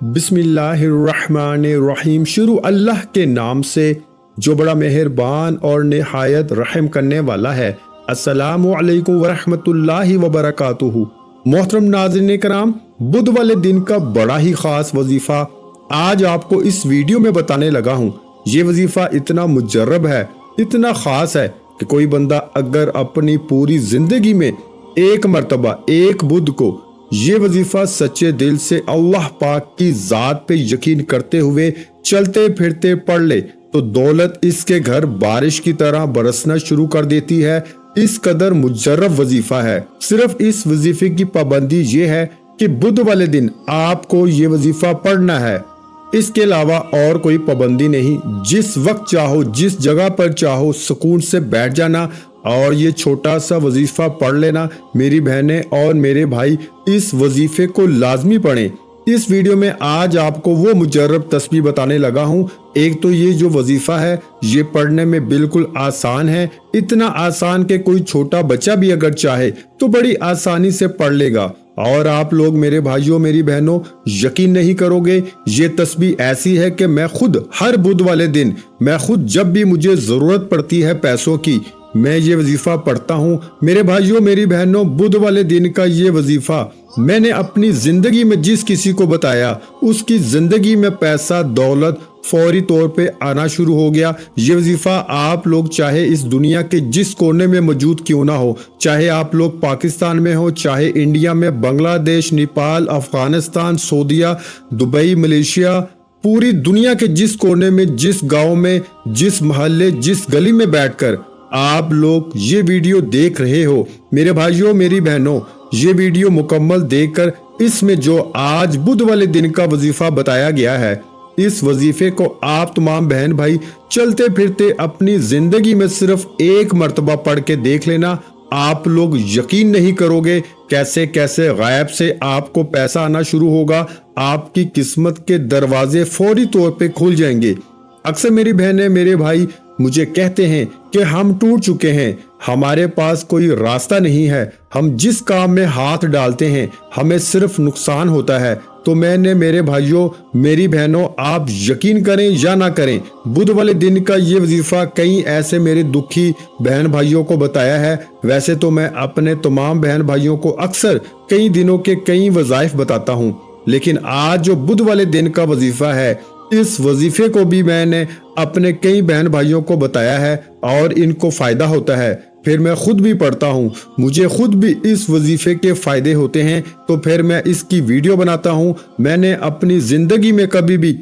بسم اللہ الرحمن الرحیم۔ شروع اللہ کے نام سے جو بڑا مہربان اور نہایت رحم کرنے والا ہے۔ السلام علیکم ورحمۃ اللہ وبرکاتہ۔ محترم ناظرین کرام، بدھ والے دن کا بڑا ہی خاص وظیفہ آج آپ کو اس ویڈیو میں بتانے لگا ہوں۔ یہ وظیفہ اتنا مجرب ہے، اتنا خاص ہے کہ کوئی بندہ اگر اپنی پوری زندگی میں ایک مرتبہ ایک بدھ کو یہ وظیفہ سچے دل سے اللہ پاک کی ذات پہ یقین کرتے ہوئے چلتے پھرتے پڑھ لے تو دولت اس کے گھر بارش کی طرح برسنا شروع کر دیتی ہے۔ اس قدر مجرب وظیفہ ہے۔ صرف اس وظیفے کی پابندی یہ ہے کہ بدھ والے دن آپ کو یہ وظیفہ پڑھنا ہے، اس کے علاوہ اور کوئی پابندی نہیں۔ جس وقت چاہو جس جگہ پر چاہو سکون سے بیٹھ جانا اور یہ چھوٹا سا وظیفہ پڑھ لینا۔ میری بہنیں اور میرے بھائی، اس وظیفے کو لازمی پڑھیں۔ اس ویڈیو میں آج آپ کو وہ مجرب تسبیح بتانے لگا ہوں۔ ایک تو یہ جو وظیفہ ہے یہ پڑھنے میں بالکل آسان ہے، اتنا آسان کہ کوئی چھوٹا بچہ بھی اگر چاہے تو بڑی آسانی سے پڑھ لے گا۔ اور آپ لوگ میرے بھائیوں میری بہنوں یقین نہیں کرو گے، یہ تسبیح ایسی ہے کہ میں خود ہر بدھ والے دن، میں خود جب بھی مجھے ضرورت پڑتی ہے پیسوں کی، میں یہ وظیفہ پڑھتا ہوں۔ میرے بھائیوں میری بہنوں، بدھ والے دن کا یہ وظیفہ میں نے اپنی زندگی میں جس کسی کو بتایا اس کی زندگی میں پیسہ دولت فوری طور پہ آنا شروع ہو گیا۔ یہ وظیفہ آپ لوگ چاہے اس دنیا کے جس کونے میں موجود کیوں نہ ہو، چاہے آپ لوگ پاکستان میں ہو، چاہے انڈیا میں، بنگلہ دیش، نیپال، افغانستان، سعودیہ، دبئی، ملیشیا، پوری دنیا کے جس کونے میں، جس گاؤں میں، جس محلے، جس گلی میں بیٹھ کر آپ لوگ یہ ویڈیو دیکھ رہے ہو، میرے بھائیوں میری بہنوں، یہ ویڈیو مکمل دیکھ کر اس میں جو آج بدھ والے دن کا وظیفہ بتایا گیا ہے، اس وظیفے کو آپ تمام بہن بھائی چلتے پھرتے اپنی زندگی میں صرف ایک مرتبہ پڑھ کے دیکھ لینا۔ آپ لوگ یقین نہیں کرو گے کیسے کیسے غائب سے آپ کو پیسہ آنا شروع ہوگا، آپ کی قسمت کے دروازے فوری طور پہ کھل جائیں گے۔ اکثر میری بہنیں میرے بھائی مجھے کہتے ہیں کہ ہم ٹوٹ چکے ہیں، ہمارے پاس کوئی راستہ نہیں ہے، ہم جس کام میں ہاتھ ڈالتے ہیں ہمیں صرف نقصان ہوتا ہے۔ تو میں نے میرے بھائیوں میری بہنوں، آپ یقین کریں یا نہ کریں، بدھ والے دن کا یہ وظیفہ کئی ایسے میرے دکھی بہن بھائیوں کو بتایا ہے۔ ویسے تو میں اپنے تمام بہن بھائیوں کو اکثر کئی دنوں کے کئی وظائف بتاتا ہوں، لیکن آج جو بدھ والے دن کا وظیفہ ہے، اس وظیفے کو بھی میں نے اپنے کئی بہن بھائیوں کو بتایا ہے اور ان کو فائدہ ہوتا ہے۔ پھر میں خود بھی پڑھتا ہوں، مجھے خود بھی اس وظیفے کے فائدے ہوتے ہیں، تو پھر میں اس کی ویڈیو بناتا ہوں۔ میں نے اپنی زندگی میں کبھی بھی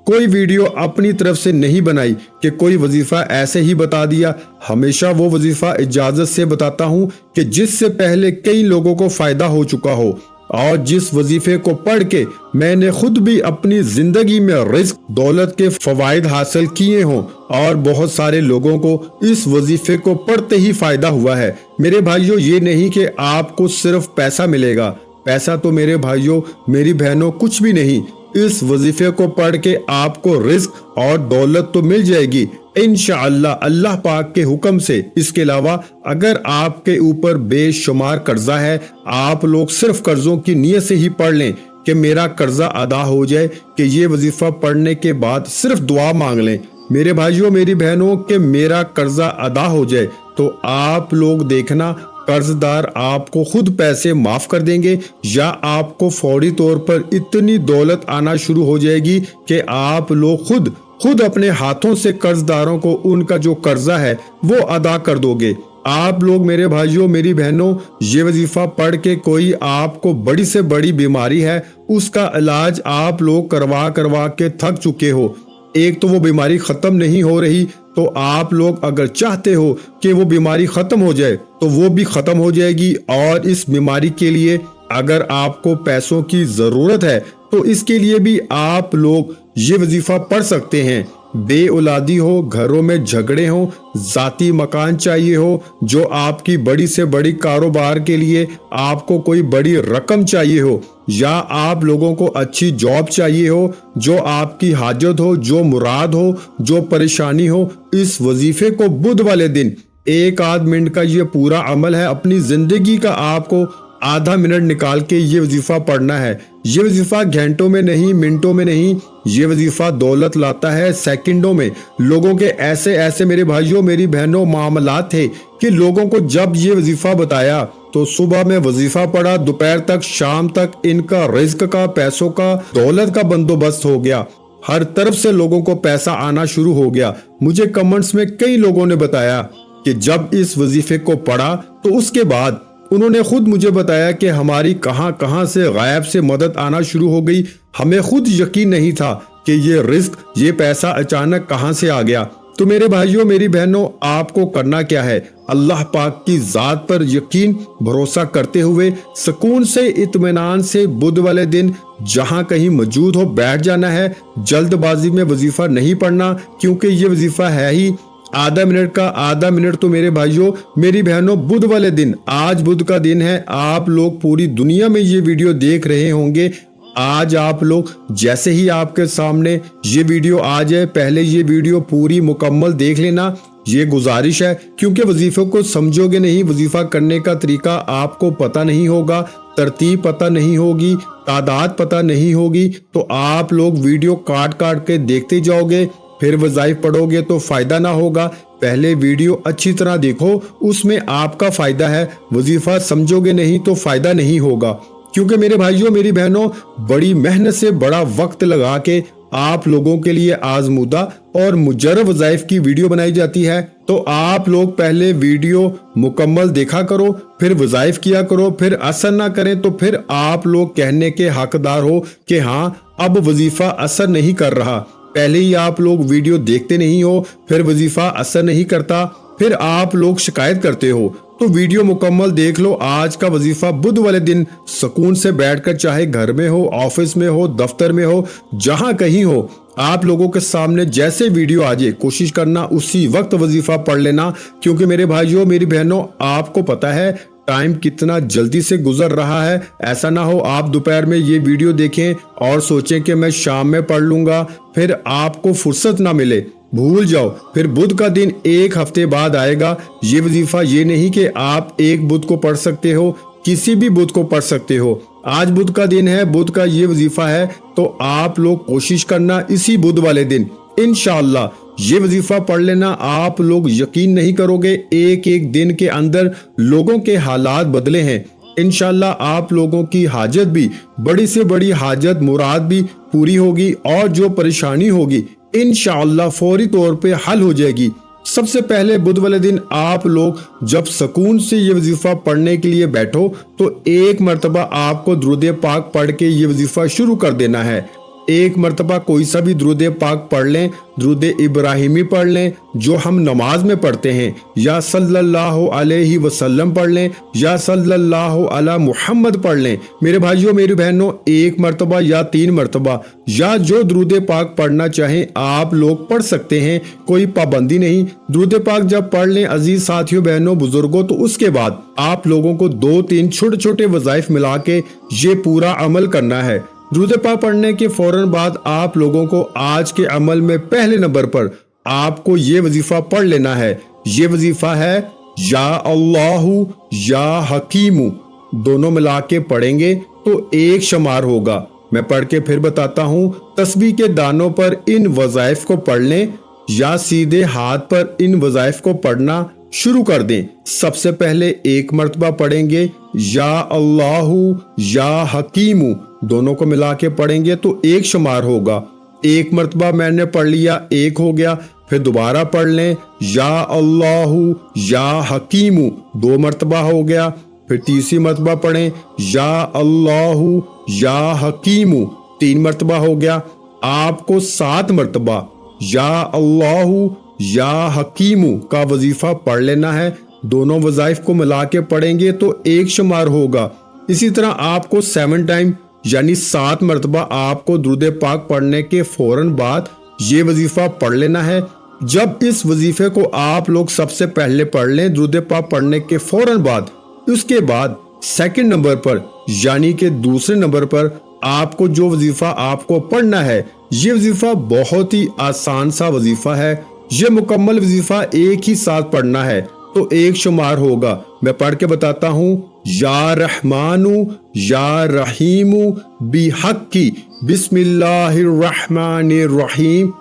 کوئی ویڈیو اپنی طرف سے نہیں بنائی کہ کوئی وظیفہ ایسے ہی بتا دیا، ہمیشہ وہ وظیفہ اجازت سے بتاتا ہوں کہ جس سے پہلے کئی لوگوں کو فائدہ ہو چکا ہو، اور جس وظیفے کو پڑھ کے میں نے خود بھی اپنی زندگی میں رزق دولت کے فوائد حاصل کیے ہوں، اور بہت سارے لوگوں کو اس وظیفے کو پڑھتے ہی فائدہ ہوا ہے۔ میرے بھائیوں یہ نہیں کہ آپ کو صرف پیسہ ملے گا، پیسہ تو میرے بھائیوں میری بہنوں کچھ بھی نہیں، اس وظیفے کو پڑھ کے آپ کو رزق اور دولت تو مل جائے گی انشاءاللہ اللہ پاک کے حکم سے۔ اس کے علاوہ اگر آپ کے اوپر بے شمار قرضہ ہے، آپ لوگ صرف قرضوں کی نیت سے ہی پڑھ لیں کہ میرا قرضہ ادا ہو جائے، کہ یہ وظیفہ پڑھنے کے بعد صرف دعا مانگ لیں میرے بھائیوں میری بہنوں کہ میرا قرضہ ادا ہو جائے، تو آپ لوگ دیکھنا قرض دار آپ کو خود پیسے معاف کر دیں گے، یا آپ کو فوری طور پر اتنی دولت آنا شروع ہو جائے گی کہ آپ لوگ خود اپنے ہاتھوں سے قرض داروں کو ان کا جو قرضہ ہے وہ ادا کر دو گے۔ آپ لوگ میرے بھائیوں میری بہنوں یہ وظیفہ پڑھ کے کوئی آپ کو بڑی سے بڑی بیماری ہے اس کا علاج آپ لوگ کروا کے تھک چکے ہو، ایک تو وہ بیماری ختم نہیں ہو رہی، تو آپ لوگ اگر چاہتے ہو کہ وہ بیماری ختم ہو جائے تو وہ بھی ختم ہو جائے گی۔ اور اس بیماری کے لیے اگر آپ کو پیسوں کی ضرورت ہے تو اس کے لیے بھی آپ لوگ یہ وظیفہ پڑھ سکتے ہیں۔ بے اولادی ہو، گھروں میں جھگڑے ہوں، ذاتی مکان چاہیے ہو، جو آپ کی بڑی سے بڑی کاروبار کے لیے آپ کو کوئی بڑی رقم چاہیے ہو، یا آپ لوگوں کو اچھی جاب چاہیے ہو، جو آپ کی حاجت ہو، جو مراد ہو، جو پریشانی ہو، اس وظیفے کو بدھ والے دن ایک آدھ منٹ کا یہ پورا عمل ہے، اپنی زندگی کا آپ کو आधा मिनट निकाल के ये वजीफा पढ़ना है। ये वजीफा घंटों में नहीं, मिनटों में नहीं, ये वजीफा दौलत लाता है सेकंडों में। लोगों के ऐसे ऐसे मेरे भाइयों मेरी बहनों मामलात थे कि लोगों को जब ये वजीफा बताया तो सुबह में वजीफा पढ़ा, दोपहर तक शाम तक इनका रिज्क का, पैसों का, दौलत का बंदोबस्त हो गया। हर तरफ से लोगों को पैसा आना शुरू हो गया। मुझे कमेंट्स में कई लोगों ने बताया कि जब इस वजीफे को पढ़ा तो उसके बाद उन्होंने खुद मुझे बताया कि हमारी कहां कहां से गायब से मदद आना शुरू हो गई। हमें खुद यकीन नहीं था कि ये रिस्क, ये पैसा अचानक कहां से आ गया। तो मेरे भाइयों मेरी बहनों, आपको करना क्या है? अल्लाह पाक की जात पर यकीन भरोसा करते हुए सुकून से, इत्मीनान से बुध वाले दिन जहां कहीं मौजूद हो बैठ जाना है। जल्दबाजी में वजीफा नहीं पढ़ना, क्योंकि ये वजीफा है ही आधा मिनट का। आधा मिनट तो मेरे भाइयों मेरी बहनों बुध वाले दिन, आज बुध का दिन है, आप लोग पूरी दुनिया में ये वीडियो देख रहे होंगे। आज आप लोग जैसे ही आपके सामने ये वीडियो आ जाए, पहले ये वीडियो पूरी मुकम्मल देख लेना, ये गुजारिश है। क्योंकि वजीफे को समझोगे नहीं, वजीफा करने का तरीका आपको पता नहीं होगा, तरतीब पता नहीं होगी, तादाद पता नहीं होगी, तो आप लोग वीडियो काट काट के देखते जाओगे, फिर वज़ाइफ पढ़ोगे तो फायदा ना होगा। पहले वीडियो अच्छी तरह देखो, उसमें आपका फायदा है। वजीफा समझोगे नहीं तो फायदा नहीं होगा। क्योंकि मेरे भाइयों मेरी बहनों बड़ी मेहनत से बड़ा वक्त लगा के आप लोगों के लिए आजमूदा और मुजर्रब वज़ाइफ की वीडियो बनाई जाती है। तो आप लोग पहले वीडियो मुकम्मल देखा करो, फिर वज़ाइफ किया करो। फिर असर ना करें तो फिर आप लोग कहने के हकदार हो कि हाँ अब वजीफा असर नहीं कर रहा। पहले ही आप लोग वीडियो देखते नहीं हो, फिर वजीफा असर नहीं करता, फिर आप लोग शिकायत करते हो। तो वीडियो मुकम्मल देख लो। आज का वजीफा बुध वाले दिन सुकून से बैठकर, चाहे घर में हो, ऑफिस में हो, दफ्तर में हो, जहां कहीं हो, आप लोगों के सामने जैसे वीडियो आ जाए कोशिश करना उसी वक्त वजीफा पढ़ लेना। क्योंकि मेरे भाइयों मेरी बहनों आपको पता है टाइम कितना जल्दी से गुजर रहा है। ऐसा ना हो आप दोपहर में ये वीडियो देखें और सोचें कि मैं शाम में पढ़ लूंगा, फिर आपको फुर्सत ना मिले, भूल जाओ। फिर बुध का दिन एक हफ्ते बाद आएगा। ये वजीफा ये नहीं कि आप एक बुध को पढ़ सकते हो, किसी भी बुध को पढ़ सकते हो। आज बुध का दिन है, बुध का ये वजीफा है, तो आप लोग कोशिश करना इसी बुध वाले दिन इंशाअल्लाह ये वजीफा पढ़ लेना। आप लोग यकीन नहीं करोगे, एक एक दिन के अंदर लोगों के हालात बदले हैं। इंशाअल्लाह आप लोगों की हाजत भी, बड़ी से बड़ी हाजत मुराद भी पूरी होगी, और जो परेशानी होगी इंशाअल्लाह फौरी तौर पे हल हो जाएगी। सबसे पहले बुध वाले दिन आप लोग जब सुकून से ये वजीफा पढ़ने के लिए बैठो तो एक मर्तबा आपको दुरूद पाक पढ़ के ये वजीफा शुरू कर देना है। एक मर्तबा कोई सा भी दुरूद पाक पढ़ लें, दुरूद इब्राहिमी पढ़ लें जो हम नमाज में पढ़ते हैं, या सल्लल्लाहु अलैहि वसल्लम पढ़ लें, या सल्लल्लाहु अला मुहम्मद पढ़ लें। मेरे भाइयों मेरी बहनों एक मर्तबा या 3 मर्तबा, या जो दुरूद पाक पढ़ना चाहें आप लोग पढ़ सकते हैं, कोई पाबंदी नहीं। दुरूद पाक जब पढ़ लें अजीज साथियों बहनों बुजुर्गों, तो उसके बाद आप लोगों को 2-3 छोटे छोटे वज़ाइफ मिला के ये पूरा अमल करना है। दुरूद पाक पढ़ने के फौरन बाद आप लोगों को आज के अमल में पहले नंबर पर आपको ये वजीफा पढ़ लेना है। ये वजीफा है या अल्लाहु या हकीमु, दोनों मिला के पढ़ेंगे तो एक शुमार होगा। मैं पढ़ के फिर बताता हूँ। तस्बीह के दानों पर इन वज़ाइफ को पढ़ लें या सीधे हाथ पर इन वज़ाइफ को पढ़ना शुरू कर दें। सबसे पहले एक मर्तबा पढ़ेंगे या अल्लाहु या हकीमु, दोनों को मिला के पढ़ेंगे तो एक शुमार होगा। एक मर्तबा मैंने पढ़ लिया, एक हो गया। फिर दोबारा पढ़ लें या अल्लाहु या हकीमु, 2 मर्तबा हो गया। फिर तीसरी मर्तबा पढ़ें या अल्लाहु या हकीमु, 3 मर्तबा हो गया। आपको 7 मर्तबा या अल्लाहु या हकीमु का वजीफा पढ़ लेना है। दोनों वज़ाइफ को मिला के पढ़ेंगे तो एक शुमार होगा। इसी तरह आपको 7 टाइम यानी 7 मर्तबा आपको दुरूद पाक पढ़ने के फौरन बाद ये वजीफा पढ़ लेना है। जब इस वजीफे को आप लोग सबसे पहले पढ़ लें दुरूद पाक पढ़ने के फौरन बाद, उसके बाद सेकंड नंबर पर यानी कि दूसरे नंबर पर आपको जो वजीफा आपको पढ़ना है, ये वजीफा बहुत ही आसान सा वजीफा है। ये मुकम्मल वजीफा एक ही साथ पढ़ना है तो एक शुमार होगा। मैं पढ़ के बताता हूँ। या रहमानु या रहीमु बिहक्की बिस्मिल्लाहिर्रहमानिर्रहीम।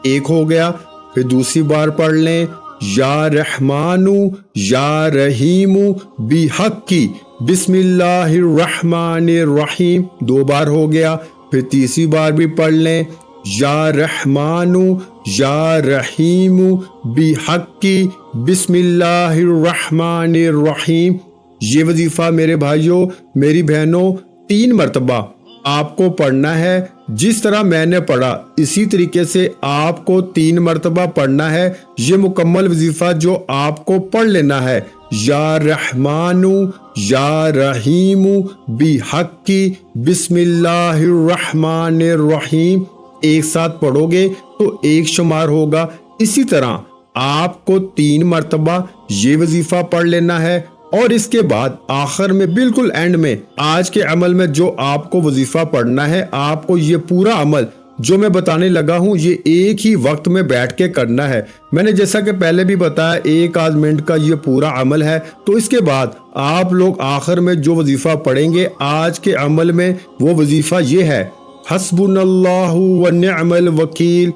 एक हो गया। फिर दूसरी बार पढ़ लें, या रहमानु या रहीमु बिहक्की बिस्मिल्लाहिर्रहमानिर्रहीम। 2 बार हो गया। फिर तीसरी बार भी पढ़ लें, या रहमानु या रहीमु बिहक्की बिस्मिल्लाहिर्रहमानिर्रहीम। ये वजीफा मेरे भाइयों मेरी बहनों 3 मरतबा आपको पढ़ना है। जिस तरह मैंने पढ़ा इसी तरीके से आपको 3 मरतबा पढ़ना है। ये मुकम्मल वजीफा जो आपको पढ़ लेना है, या रहमानु या रहीमु बिहक्की बिस्मिल्लाहिर्रहमानिर्रहीम। एक साथ पढ़ोगे तो 1 शुमार होगा। इसी तरह आपको 3 मरतबा ये वजीफा पढ़ लेना है। और इसके बाद आखिर में बिल्कुल एंड में आज के अमल में जो आपको वजीफा पढ़ना है, आपको ये पूरा अमल जो मैं बताने लगा हूँ ये एक ही वक्त में बैठ के करना है। मैंने जैसा कि पहले भी बताया 1 आध मिनट का ये पूरा अमल है। तो इसके बाद आप लोग आखिर में जो वजीफा पढ़ेंगे आज के अमल में, वो वजीफा ये है, हस्बुनल्लाहु व निअमल वकील।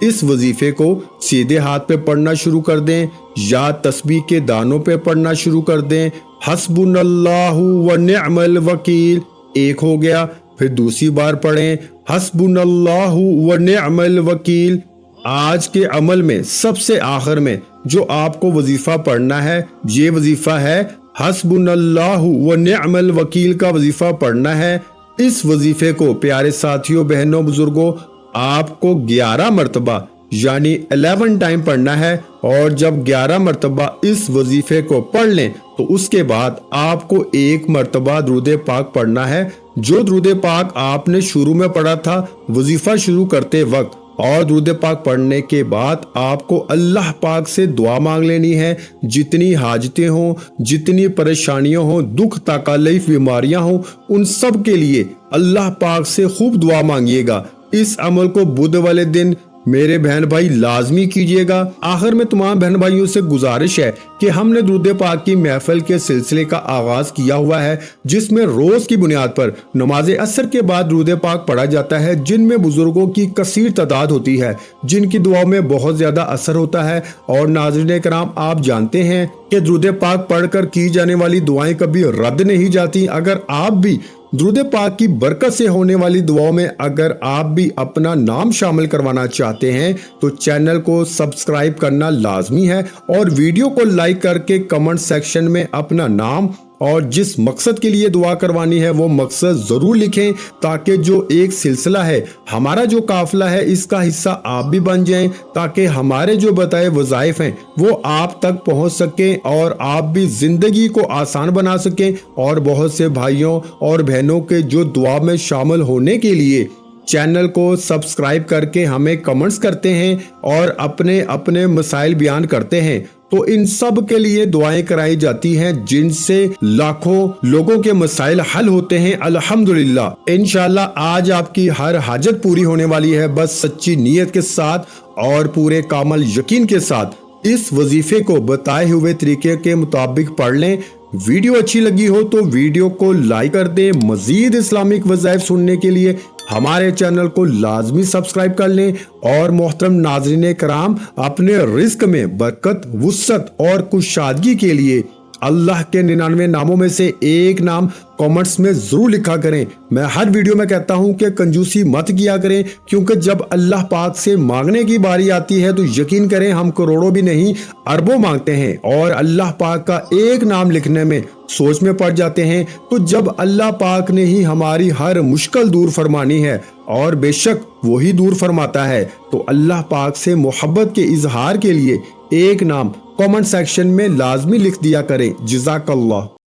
इस वजीफे को सीधे हाथ पे पढ़ना शुरू कर दें या तस्बीह के दानों पे पढ़ना शुरू कर दें। हस्बुनल्लाहु व निअमल वकील। एक हो गया। फिर दूसरी बार पढ़ें, हस्बुनल्लाहु व निअमल वकील। आज के अमल में सबसे आखिर में जो आपको वजीफा पढ़ना है, ये वजीफा है हस्बुनल्लाहु व निअमल वकील का वजीफा पढ़ना है। इस वजीफे को प्यारे साथियों बहनों बुजुर्गों आपको 11 मरतबा यानी 11 टाइम पढ़ना है। और जब 11 मरतबा इस वजीफे को पढ़ लें तो उसके बाद आपको 1 मरतबा दुरूद पाक पढ़ना है, जो दुरूद पाक आपने शुरू में पढ़ा था वजीफा शुरू करते वक्त। और दुरूद पाक पढ़ने के बाद आपको अल्लाह पाक से दुआ मांग लेनी है। जितनी हाजतें हों, जितनी परेशानियां हों, दुख तकलीफ बीमारियां हों, उन सब के लिए अल्लाह पाक से खूब दुआ मांगिएगा। इस अमल को बुध वाले दिन मेरे बहन भाई लाजमी कीजिएगा। आखिर में तमाम बहन भाइयों से गुजारिश है कि हमने दुरूद पाक की महफिल के सिलसिले का आगाज किया हुआ है, जिसमें रोज की बुनियाद पर नमाज असर के बाद दुरूद पाक पढ़ा जाता है, जिनमें बुजुर्गों की कसीर तादाद होती है, जिनकी दुआओं में बहुत ज्यादा असर होता है। और नाज़रीन कराम, आप जानते हैं कि दुरूद पाक पढ़कर की जाने वाली दुआएं कभी रद्द नहीं जाती। अगर आप भी दुरूद पाक की बरकत से होने वाली दुआओं में अगर आप भी अपना नाम शामिल करवाना चाहते हैं तो चैनल को सब्सक्राइब करना लाजमी है और वीडियो को लाइक करके कमेंट सेक्शन में अपना नाम और जिस मकसद के लिए दुआ करवानी है वो मकसद जरूर लिखें, ताकि जो एक सिलसिला है, हमारा जो काफिला है, इसका हिस्सा आप भी बन जाएं, ताकि हमारे जो बताए वज़ाइफ हैं वो आप तक पहुंच सकें और आप भी जिंदगी को आसान बना सकें। और बहुत से भाइयों और बहनों के जो दुआ में शामिल होने के लिए चैनल को सब्सक्राइब करके हमें कमेंट्स करते हैं और अपने अपने मसाइल बयान करते हैं, तो इन सब के लिए दुआएं कराई जाती हैं, जिनसे लाखों लोगों के मसाइल हल होते हैं अल्हम्दुलिल्लाह। इंशाल्लाह आज आपकी हर हाजत पूरी होने वाली है, बस सच्ची नीयत के साथ और पूरे कामल यकीन के साथ इस वजीफे को बताए हुए तरीके के मुताबिक पढ़ लें। वीडियो अच्छी लगी हो तो वीडियो को लाइक कर दें। मजीद इस्लामिक वज़ाइफ सुनने के लिए हमारे चैनल को लाजमी सब्सक्राइब कर लें। और मोहतरम नाज़रीन कराम, अपने रिस्क में बरकत, वुसअत और कुशादगी के लिए अल्लाह के 99 नामों में से एक नाम कमेंट्स में जरूर लिखा करें। मैं हर वीडियो में कहता हूं कि कंजूसी मत किया करें, क्योंकि जब अल्लाह पाक से मांगने की बारी आती है तो यकीन करें हम करोड़ों भी नहीं अरबों मांगते हैं और अल्लाह पाक का एक नाम लिखने में सोच में पड़ जाते हैं। तो जब अल्लाह पाक ने ही हमारी हर मुश्किल दूर फरमानी है और बेशक वही दूर फरमाता है, तो अल्लाह पाक से मोहब्बत के इजहार के लिए एक नाम कमेंट सेक्शन में लाजमी लिख दिया करें। जज़ाकल्लाह।